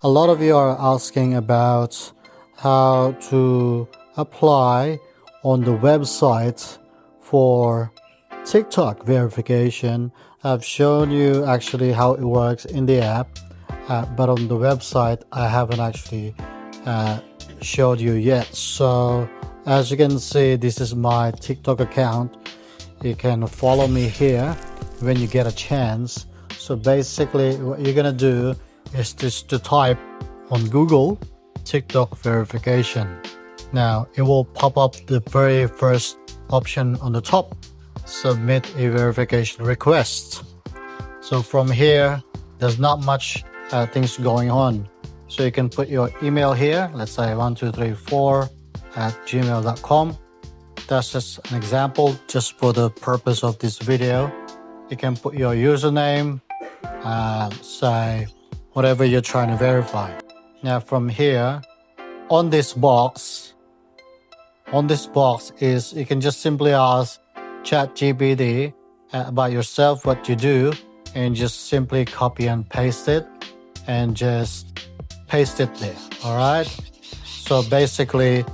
A lot of you are asking about how to apply on the website for TikTok verification. I've shown you actually how it works in the app, but on the website I haven't actually uh, showed you yet. So as you can see, this is my TikTok account. You can follow me here when you get a chance. So basically what you're gonna do is just to type on Google TikTok verification. Now it will pop up the very first option on the top, submit a verification request. So from here there's not much things going on. So you can put your email here, let's say 1234@gmail.com. That's just an example, just for the purpose of this video. You can put your username, say whatever you're trying to verify. Now from here, on this box is you can just simply ask ChatGPT about yourself, what you do, and just simply copy and paste it and just paste it there. All right. So basically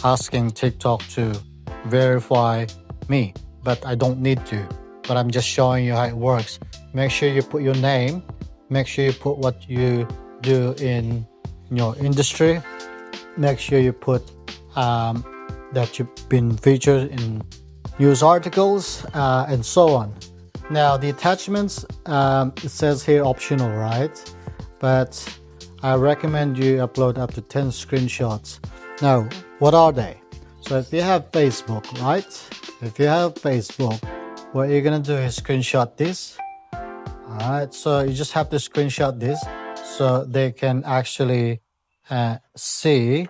asking TikTok to verify me, but I don't need to, but I'm just showing you how it works. Make sure you put your name, make sure you put what you do in your industry, make sure you put that you've been featured in news articles and so on. Now the attachments, it says here optional, right? But I recommend you upload up to 10 screenshots. Now what are they? So if you have Facebook, right? If you have Facebook, what you're gonna do is screenshot this. All right, so you just have to screenshot this so they can actually see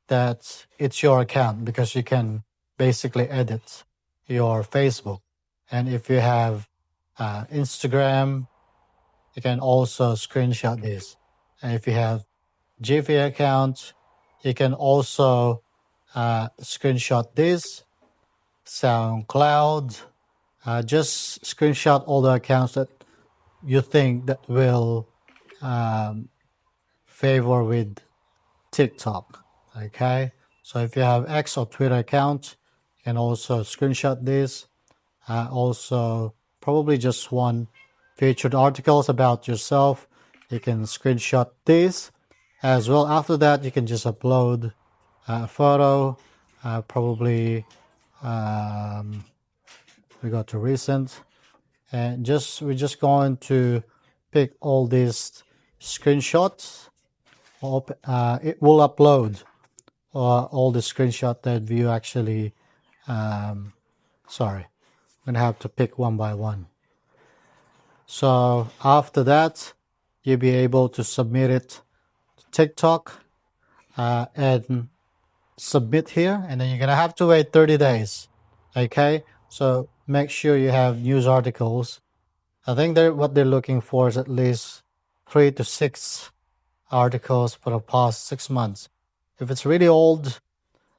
that it's your account, because you can basically edit your Facebook. And if you have Instagram, you can also screenshot this. And if you have Giphy account, you can also screenshot this. SoundCloud, just screenshot all the accounts that you think that will favor with TikTok. Okay, so if you have X or Twitter account, you can also screenshot this. Also probably just one featured articles about yourself, you can screenshot this as well. After that you can just upload a photo, probably we go to recent, and we're just going to pick all these screenshots. It will upload all the screenshot that you actually sorry, I'm gonna have to pick one by one. So after that you'll be able to submit it to TikTok and submit here, and then you're gonna have to wait 30 days. Okay, so make sure you have news articles. I think what they're looking for is at least 3 to 6 articles for the past 6 months. If it's really old,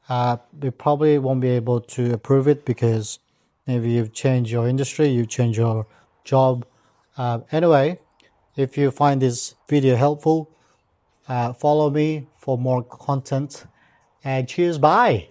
they probably won't be able to approve it, because maybe you've changed your industry, you've changed your job. Anyway, if you find this video helpful, follow me for more content, and cheers, bye.